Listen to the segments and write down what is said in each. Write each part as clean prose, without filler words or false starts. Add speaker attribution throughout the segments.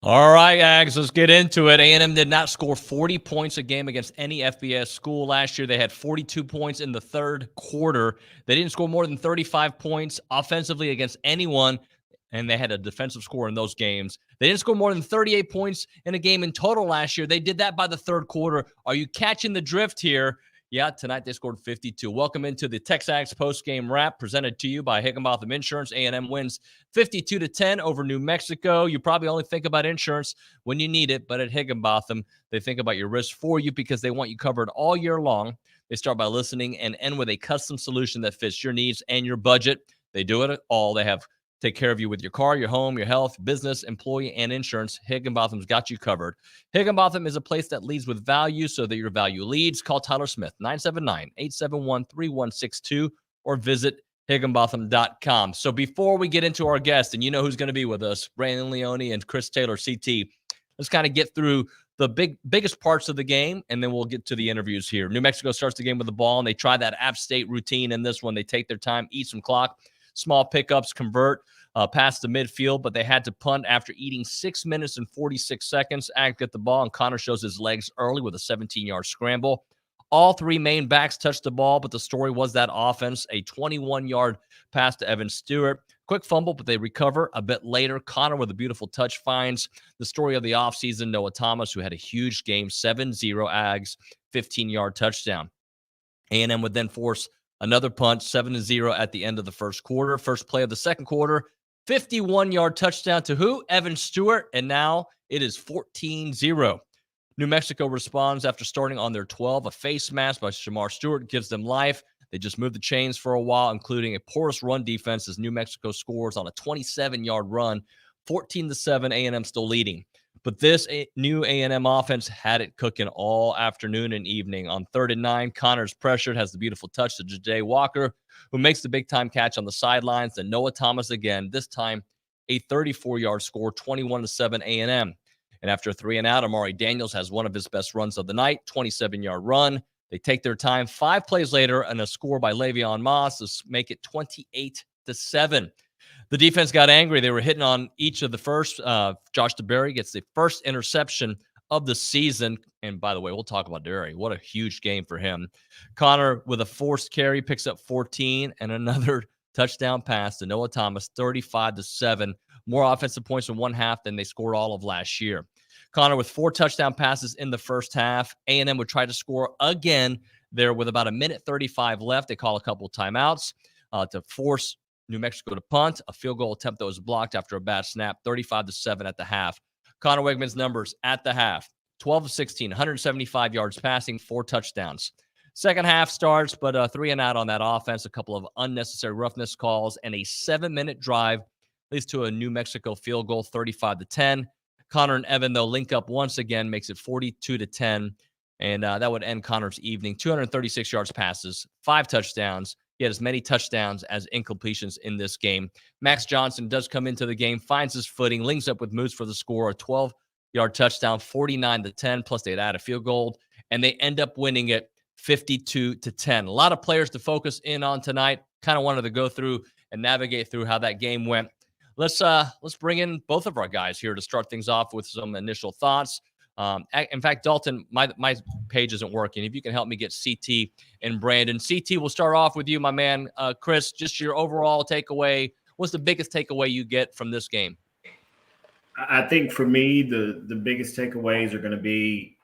Speaker 1: All right, Ags, let's get into it. A&M did not score 40 points a game against any FBS school last year. They had 42 points in the third quarter. They didn't score more than 35 points offensively against anyone, and they had a defensive score in those games. They didn't score more than 38 points in a game in total last year. They did that by the third quarter. Are you catching the drift here? Yeah, tonight they scored 52. Welcome into the TexAgs post-game wrap presented to you by Higginbotham Insurance. A&M wins 52-10 over New Mexico. You probably only think about insurance when you need it, but at Higginbotham, they think about your risk for you because they want you covered all year long. They start by listening and end with a custom solution that fits your needs and your budget. They do it all. They have take care of you with your car, your home, your health, business, employee, and insurance. Higginbotham's got you covered. Higginbotham is a place that leads with value so that your value leads. Call Tyler Smith, 979-871-3162, or visit Higginbotham.com. So before we get into our guest, and you know who's going to be with us, Brandon Leone and Chris Taylor, CT, let's kind of get through the biggest parts of the game, and then we'll get to the interviews here. New Mexico starts the game with the ball, and they try that App State routine in this one. They take their time, eat some clock, small pickups, convert past the midfield, but they had to punt after eating 6 minutes and 46 seconds. Ag get the ball, and Connor shows his legs early with a 17-yard scramble. All three main backs touched the ball, but the story was that offense, a 21-yard pass to Evan Stewart. Quick fumble, but they recover a bit later. Connor with a beautiful touch finds the story of the offseason, Noah Thomas, who had a huge game, 7-0 Ags, 15-yard touchdown. A&M would then force another punt, 7-0 at the end of the first quarter. First play of the second quarter, 51-yard touchdown to who? Evan Stewart, and now it is 14-0. New Mexico responds after starting on their 12. A face mask by Shamar Stewart gives them life. They just moved the chains for a while, including a porous run defense as New Mexico scores on a 27-yard run, 14-7, A&M still leading. But this new A&M offense had it cooking all afternoon and evening. On 3rd and 9, Connor's pressured, has the beautiful touch to Ja'Jay Walker, who makes the big-time catch on the sidelines. Then Noah Thomas again, this time a 34-yard score, 21-7 A&M. And after a 3-and-out, Amari Daniels has one of his best runs of the night, 27-yard run. They take their time. 5 plays later, and a score by Le'Veon Moss to make it 28-7. The defense got angry. They were hitting on each of the first. Josh DeBerry gets the first interception of the season. And by the way, we'll talk about DeBerry. What a huge game for him. Connor with a forced carry picks up 14 and another touchdown pass to Noah Thomas, 35-7. More offensive points in one half than they scored all of last year. Connor with 4 touchdown passes in the first half. A&M would try to score again there with about a minute 35 left. They call a couple of timeouts to force New Mexico to punt. A field goal attempt that was blocked after a bad snap, 35-7 at the half. Connor Wegman's numbers at the half, 12 of 16, 175 yards passing, 4 touchdowns. Second half starts, but 3-and-out on that offense, a couple of unnecessary roughness calls, and a 7-minute drive leads to a New Mexico field goal, 35-10. Connor and Evan, though, link up once again, makes it 42-10, and that would end Connor's evening. 236 yards passes, 5 touchdowns. He had as many touchdowns as incompletions in this game. Max Johnson does come into the game, finds his footing, links up with Moose for the score, a 12-yard touchdown, 49-10, plus they'd add a field goal, and they end up winning it 52-10. A lot of players to focus in on tonight. Kind of wanted to go through and navigate through how that game went. Let's bring in both of our guys here to start things off with some initial thoughts. In fact, Dalton, my page isn't working. If you can help me get CT and Brandon. CT, we'll start off with you, my man. Chris, just your overall takeaway. What's the biggest takeaway you get from this game?
Speaker 2: I think for me, the biggest takeaways are going to be,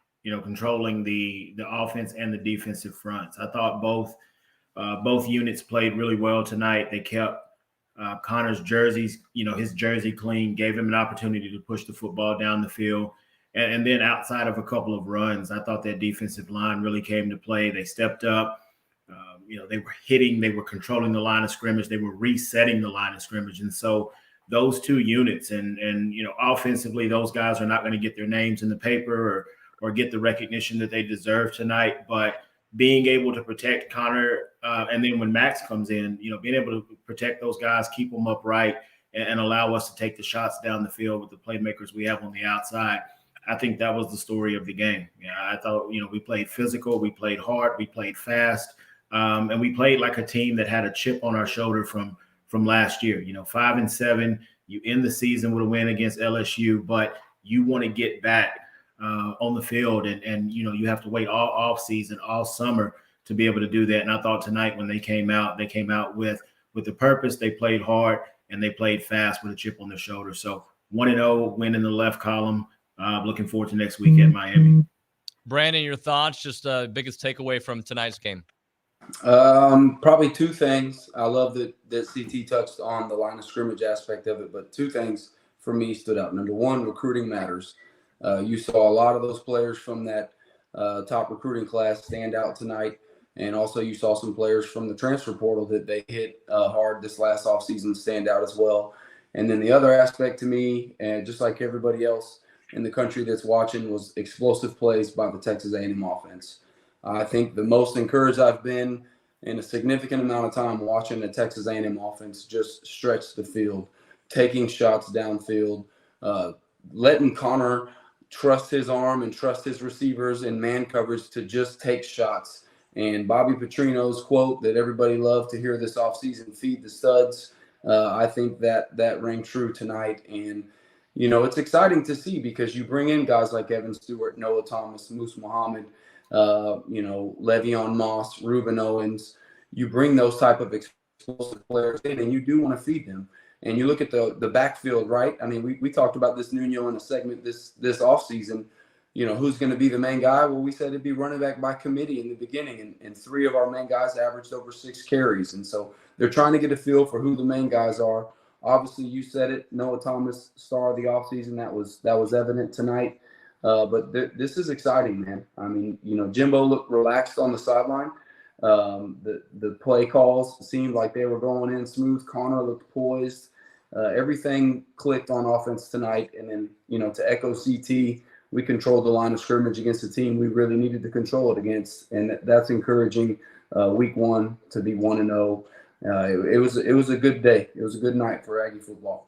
Speaker 2: controlling the offense and the defensive fronts. I thought both units played really well tonight. They kept Connor's jerseys, his jersey clean, gave him an opportunity to push the football down the field. And then outside of a couple of runs, I thought that defensive line really came to play. They stepped up. They were hitting. They were controlling the line of scrimmage. They were resetting the line of scrimmage. And so those two units and offensively, those guys are not going to get their names in the paper or get the recognition that they deserve tonight. But being able to protect Connor and then when Max comes in, being able to protect those guys, keep them upright, and allow us to take the shots down the field with the playmakers we have on the outside. I think that was the story of the game. I thought, we played physical, we played hard, we played fast, and we played like a team that had a chip on our shoulder from last year. 5-7, you end the season with a win against LSU, but you want to get back on the field, and you have to wait all off season, all summer to be able to do that. And I thought tonight when they came out with the purpose. They played hard and they played fast with a chip on their shoulder. So 1-0, win in the left column. Looking forward to next week at Miami.
Speaker 1: Brandon, your thoughts? Just biggest takeaway from tonight's game.
Speaker 3: Probably two things. I love that CT touched on the line of scrimmage aspect of it, but two things for me stood out. Number one, recruiting matters. You saw a lot of those players from that top recruiting class stand out tonight. And also you saw some players from the transfer portal that they hit hard this last offseason stand out as well. And then the other aspect to me, and just like everybody else in the country that's watching, was explosive plays by the Texas A&M offense. I think the most encouraged I've been in a significant amount of time watching the Texas A&M offense just stretch the field, taking shots downfield, letting Connor trust his arm and trust his receivers in man coverage to just take shots. And Bobby Petrino's quote that everybody loved to hear this offseason, feed the studs, I think that rang true tonight. And, it's exciting to see because you bring in guys like Evan Stewart, Noah Thomas, Moose Muhammad, Le'Veon Moss, Reuben Owens. You bring those type of explosive players in, and you do want to feed them. And you look at the backfield, right? I mean, we talked about this Nuño in a segment this offseason. Who's going to be the main guy? Well, we said it'd be running back by committee in the beginning, and three of our main guys averaged over 6 carries. And so they're trying to get a feel for who the main guys are. Obviously, you said it, Noah Thomas, star of the offseason. That was evident tonight. But this is exciting, man. I mean, Jimbo looked relaxed on the sideline. The play calls seemed like they were going in smooth. Connor looked poised. Everything clicked on offense tonight. And then, to echo CT, we controlled the line of scrimmage against a team we really needed to control it against. And that's encouraging week one to be 1-0. It was a good day. It was a good night for Aggie football.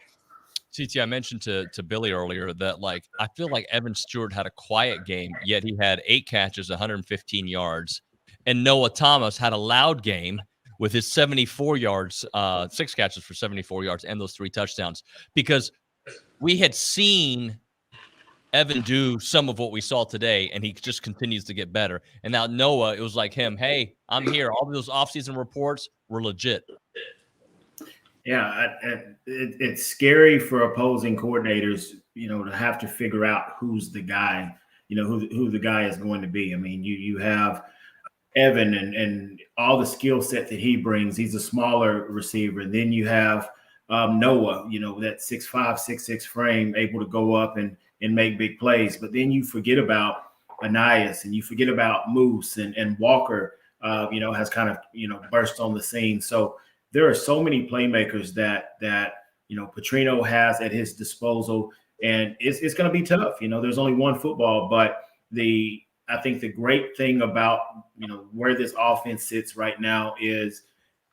Speaker 1: CT, I mentioned to Billy earlier that, I feel like Evan Stewart had a quiet game, yet he had 8 catches, 115 yards. And Noah Thomas had a loud game with his 74 yards, 6 catches for 74 yards and those 3 touchdowns. Because we had seen Evan do some of what we saw today, and he just continues to get better. And now Noah, it was like him, hey, I'm here. All those offseason reports were legit.
Speaker 2: Yeah, it's scary for opposing coordinators, to have to figure out who's the guy, who the guy is going to be. I mean, you have Evan and all the skill set that he brings. He's a smaller receiver. And then you have Noah, that 6'5", 6'6" frame, able to go up and make big plays. But then you forget about Anais, and you forget about Moose and Walker, has kind of, burst on the scene. So there are so many playmakers that Petrino has at his disposal, and it's going to be tough. There's only one football, but I think the great thing about, where this offense sits right now is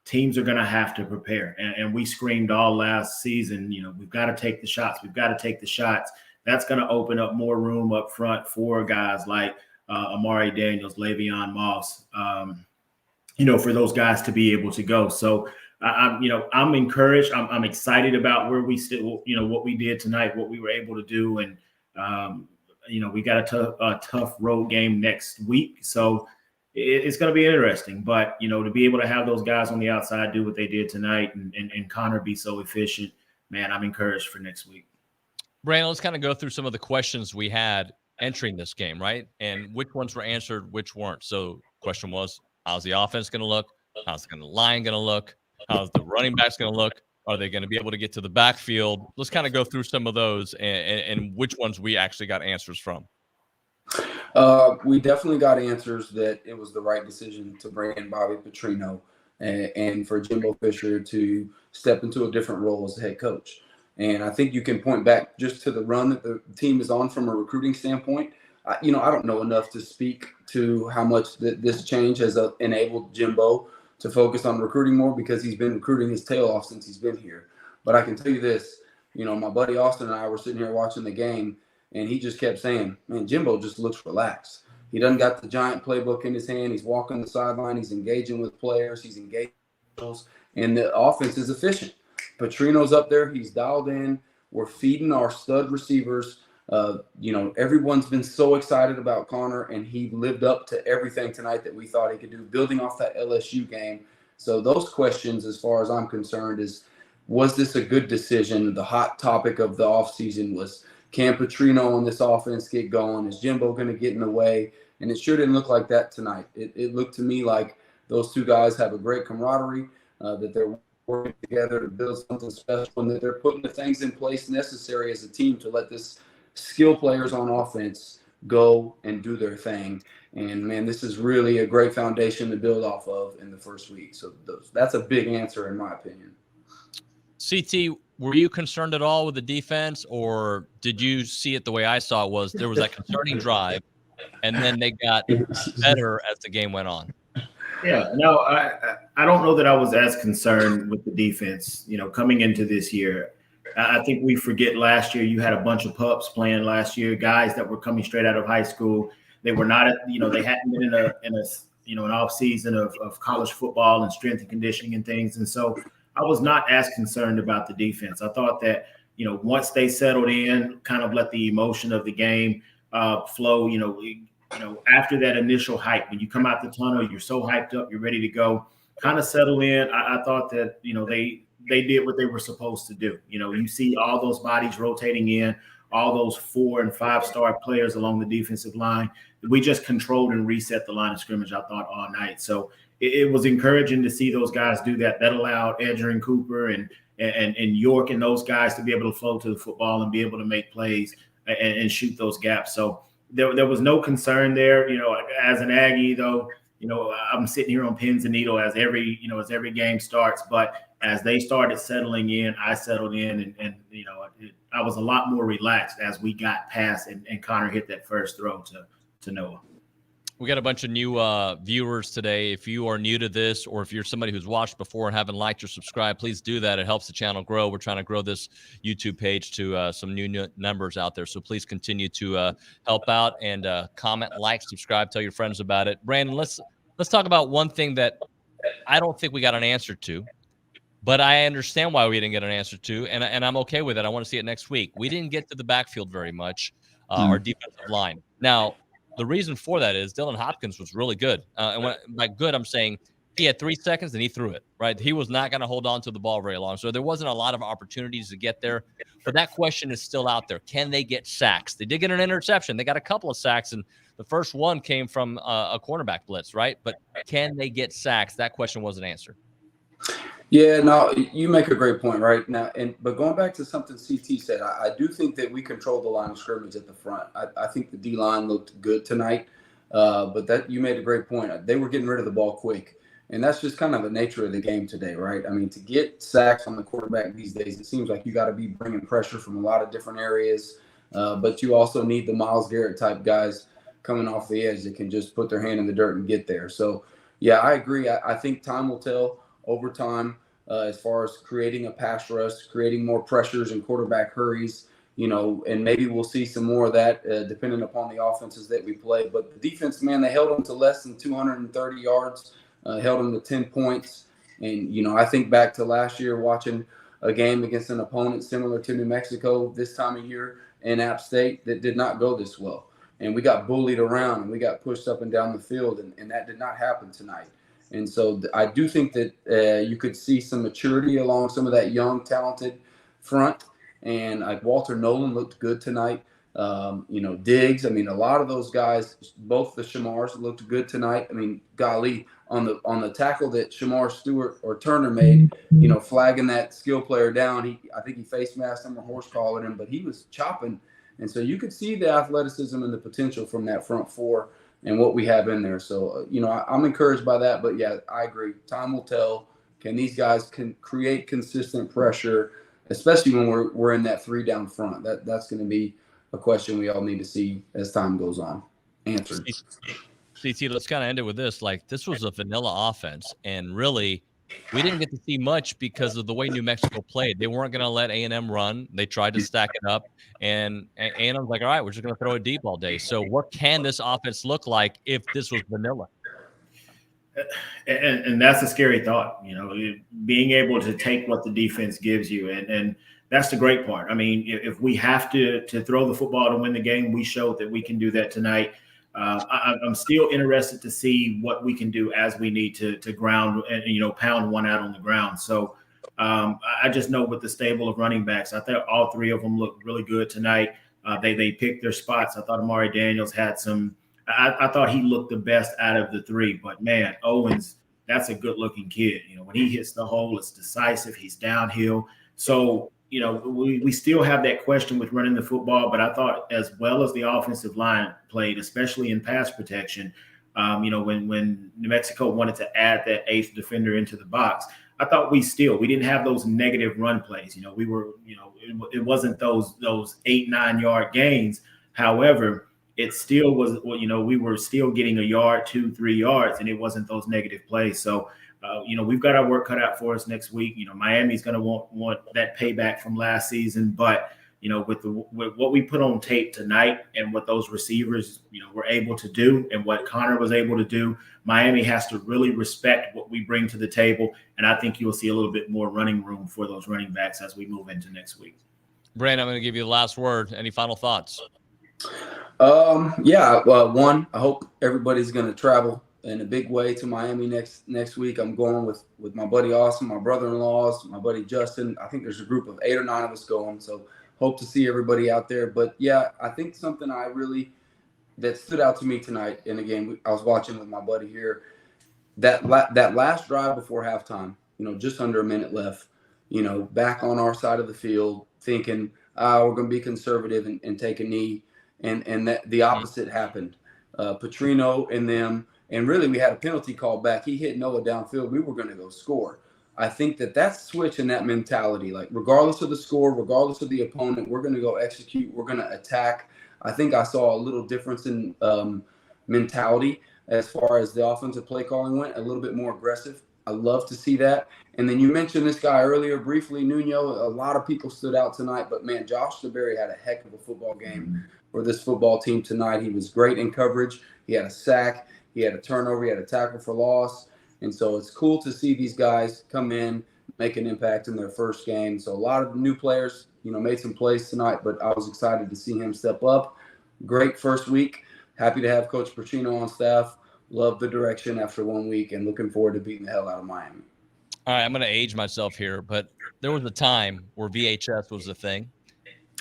Speaker 2: teams are going to have to prepare. And we screamed all last season, we've got to take the shots. We've got to take the shots. That's going to open up more room up front for guys like Amari Daniels, Le'Veon Moss, for those guys to be able to go. So I'm encouraged. I'm excited about where we still, what we did tonight, what we were able to do. And, we got a tough road game next week. So it's going to be interesting. But, to be able to have those guys on the outside do what they did tonight and Connor be so efficient, man, I'm encouraged for next week.
Speaker 1: Brandon, let's kind of go through some of the questions we had entering this game, right? And which ones were answered, which weren't. So question was, how's the offense going to look? How's the line going to look? How's the running backs going to look? Are they going to be able to get to the backfield? Let's kind of go through some of those and which ones we actually got answers from.
Speaker 3: We definitely got answers that it was the right decision to bring in Bobby Petrino and for Jimbo Fisher to step into a different role as the head coach. And I think you can point back just to the run that the team is on from a recruiting standpoint. I don't know enough to speak to how much this change has enabled Jimbo to focus on recruiting more because he's been recruiting his tail off since he's been here. But I can tell you this, my buddy Austin and I were sitting here watching the game, and he just kept saying, man, Jimbo just looks relaxed. He doesn't got the giant playbook in his hand. He's walking the sideline. He's engaging with players. He's engaging with players, and the offense is efficient. Petrino's up there. He's dialed in. We're feeding our stud receivers. Everyone's been so excited about Connor, and he lived up to everything tonight that we thought he could do, building off that LSU game. So those questions, as far as I'm concerned, was this a good decision? The hot topic of the offseason was, can Petrino on this offense get going? Is Jimbo going to get in the way? And it sure didn't look like that tonight. It looked to me like those two guys have a great camaraderie, that they're working together to build something special, and that they're putting the things in place necessary as a team to let this skill players on offense go and do their thing. And, man, this is really a great foundation to build off of in the first week. So that's a big answer in my opinion.
Speaker 1: CT, were you concerned at all with the defense, or did you see it the way I saw it was there was that concerning drive, and then they got better as the game went on?
Speaker 2: Yeah, no, I don't know that I was as concerned with the defense, coming into this year. I think we forget last year you had a bunch of pups playing last year, guys that were coming straight out of high school. They were not, they hadn't been in an off season of college football and strength and conditioning and things. And so I was not as concerned about the defense. I thought that, once they settled in, kind of let the emotion of the game flow, after that initial hype, when you come out the tunnel, you're so hyped up, you're ready to go, kind of settle in. I thought that, they did what they were supposed to do. You see all those bodies rotating in, all those 4- and 5-star players along the defensive line. We just controlled and reset the line of scrimmage, I thought, all night. So it was encouraging to see those guys do that. That allowed Edger and Cooper and York and those guys to be able to flow to the football and be able to make plays and shoot those gaps. So there was no concern there. As an Aggie, though, I'm sitting here on pins and needles as every game starts. But as they started settling in, I settled in, and I was a lot more relaxed as we got past and Connor hit that first throw to Noah.
Speaker 1: We got a bunch of new viewers today. If you are new to this, or if you're somebody who's watched before and haven't liked or subscribed, please do that. It helps the channel grow. We're trying to grow this YouTube page to some new numbers out there. So please continue to help out and comment, like, subscribe, tell your friends about it. Brandon, let's talk about one thing that I don't think we got an answer to, but I understand why we didn't get an answer to, and I'm okay with it. I want to see it next week. We didn't get to the backfield very much, our defensive line. Now, the reason for that is Dylan Hopkins was really good. And by good, I'm saying he had 3 seconds and he threw it, right? He was not going to hold on to the ball very long. So there wasn't a lot of opportunities to get there. But that question is still out there. Can they get sacks? They did get an interception. They got a couple of sacks, and the first one came from a cornerback blitz, right? But can they get sacks? That question wasn't answered.
Speaker 3: Yeah, no, you make a great point, right? Now, but going back to something CT said, I do think that we controlled the line of scrimmage at the front. I think the D-line looked good tonight, but that you made a great point. They were getting rid of the ball quick, and that's just kind of the nature of the game today, right? I mean, to get sacks on the quarterback these days, it seems like you got to be bringing pressure from a lot of different areas, but you also need the Myles Garrett type guys coming off the edge that can just put their hand in the dirt and get there. So, yeah, I agree. I think time will tell over time. As far as creating a pass rush, creating more pressures and quarterback hurries, and maybe we'll see some more of that depending upon the offenses that we play. But the defense, man, they held them to less than 230 yards, held them to 10 points. And, I think back to last year watching a game against an opponent similar to New Mexico this time of year in App State that did not go this well. And we got bullied around and we got pushed up and down the field, and that did not happen tonight. And so I do think that you could see some maturity along some of that young, talented front. And like Walter Nolan looked good tonight. Diggs. I mean, a lot of those guys, both the Shamars looked good tonight. I mean, golly, on the tackle that Shamar Stewart or Turner made, flagging that skill player down. I think he face masked him or horse collared him, but he was chopping. And so you could see the athleticism and the potential from that front four and what we have in there. So, I'm encouraged by that. But, yeah, I agree. Time will tell. Can these guys create consistent pressure, especially when we're in that 3 down front? That's going to be a question we all need to see as time goes on. Answered.
Speaker 1: CT, let's kind of end it with this. Like, this was a vanilla offense, and really we didn't get to see much because of the way New Mexico played. They weren't going to let A&M run. They tried to stack it up, and A&M's like, all right, we're just going to throw it deep all day. So what can this offense look like if this was vanilla?
Speaker 2: And that's a scary thought, being able to take what the defense gives you. And that's the great part. I mean, if we have to throw the football to win the game, we showed that we can do that tonight. I'm still interested to see what we can do as we need to ground and, pound one out on the ground. So I just know with the stable of running backs, I thought all three of them looked really good tonight. They picked their spots. I thought Amari Daniels had some. I thought he looked the best out of the three, but man, Owens, that's a good looking kid. When he hits the hole, it's decisive. He's downhill. So, we still have that question with running the football, but I thought as well as the offensive line played, especially in pass protection, when New Mexico wanted to add that eighth defender into the box, I thought we didn't have those negative run plays. We were, it wasn't those 8-9 yard gains. However, it still was, we were still getting a yard, 2-3 yards, and it wasn't those negative plays. So, we've got our work cut out for us next week. Miami's going to want that payback from last season, but with what we put on tape tonight and what those receivers, were able to do and what Connor was able to do, Miami has to really respect what we bring to the table. And I think you'll see a little bit more running room for those running backs as we move into next week.
Speaker 1: Brandon, I'm going to give you the last word. Any final thoughts?
Speaker 3: One, I hope everybody's going to travel in a big way to Miami next week. I'm going with my buddy Austin, my brother-in-laws, my buddy Justin. I think there's a group of 8 or 9 of us going, so hope to see everybody out there. But yeah, I think something that stood out to me tonight in the game, I was watching with my buddy here, that last drive before halftime, just under a minute left, back on our side of the field, thinking we're going to be conservative and take a knee, and that the opposite happened. Petrino and them, and really we had a penalty called back. He hit Noah downfield. We were going to go score. I think that's switching that mentality. Like, regardless of the score, regardless of the opponent, we're going to go execute. We're going to attack. I think I saw a little difference in mentality as far as the offensive play calling went, a little bit more aggressive. I love to see that. And then you mentioned this guy earlier briefly, Nuño. A lot of people stood out tonight, but man, Josh DeBerry had a heck of a football game for this football team tonight. He was great in coverage. He had a sack. He had a turnover. He had a tackle for loss. And so it's cool to see these guys come in, make an impact in their first game. So a lot of new players, made some plays tonight, but I was excited to see him step up. Great first week. Happy to have Coach Pacino on staff. Love the direction after 1 week and looking forward to beating the hell out of Miami.
Speaker 1: All right, I'm going to age myself here, but there was a time where VHS was the thing.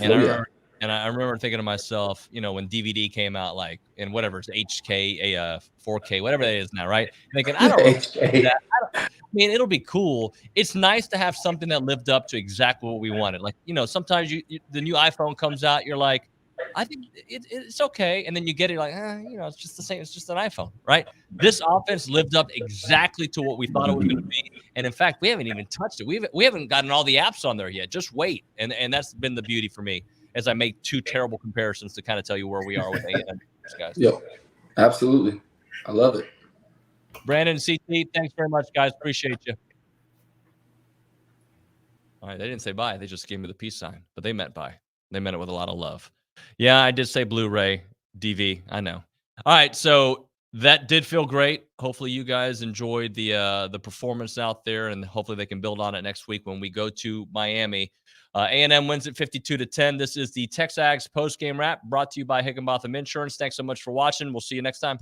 Speaker 1: And I remember thinking to myself, when DVD came out, like, in whatever it's HK, 4K, whatever it is now, right? Thinking, I don't know that. I mean, it'll be cool. It's nice to have something that lived up to exactly what we wanted. Like, sometimes the new iPhone comes out, you're like, I think it's okay. And then you get it like, it's just the same. It's just an iPhone, right? This offense lived up exactly to what we thought it was going to be. And in fact, we haven't even touched it. We haven't gotten all the apps on there yet. Just wait. And that's been the beauty for me as I make 2 terrible comparisons to kind of tell you where we are with A&M guys.
Speaker 3: Yep, absolutely. I love it.
Speaker 1: Brandon, CT, thanks very much, guys. Appreciate you. All right, they didn't say bye. They just gave me the peace sign, but they meant bye. They meant it with a lot of love. Yeah, I did say Blu-ray, DV. I know. All right, so that did feel great. Hopefully you guys enjoyed the performance out there, and hopefully they can build on it next week when we go to Miami. A&M wins at 52-10. This is the TexAgs post-game wrap brought to you by Higginbotham Insurance. Thanks so much for watching. We'll see you next time.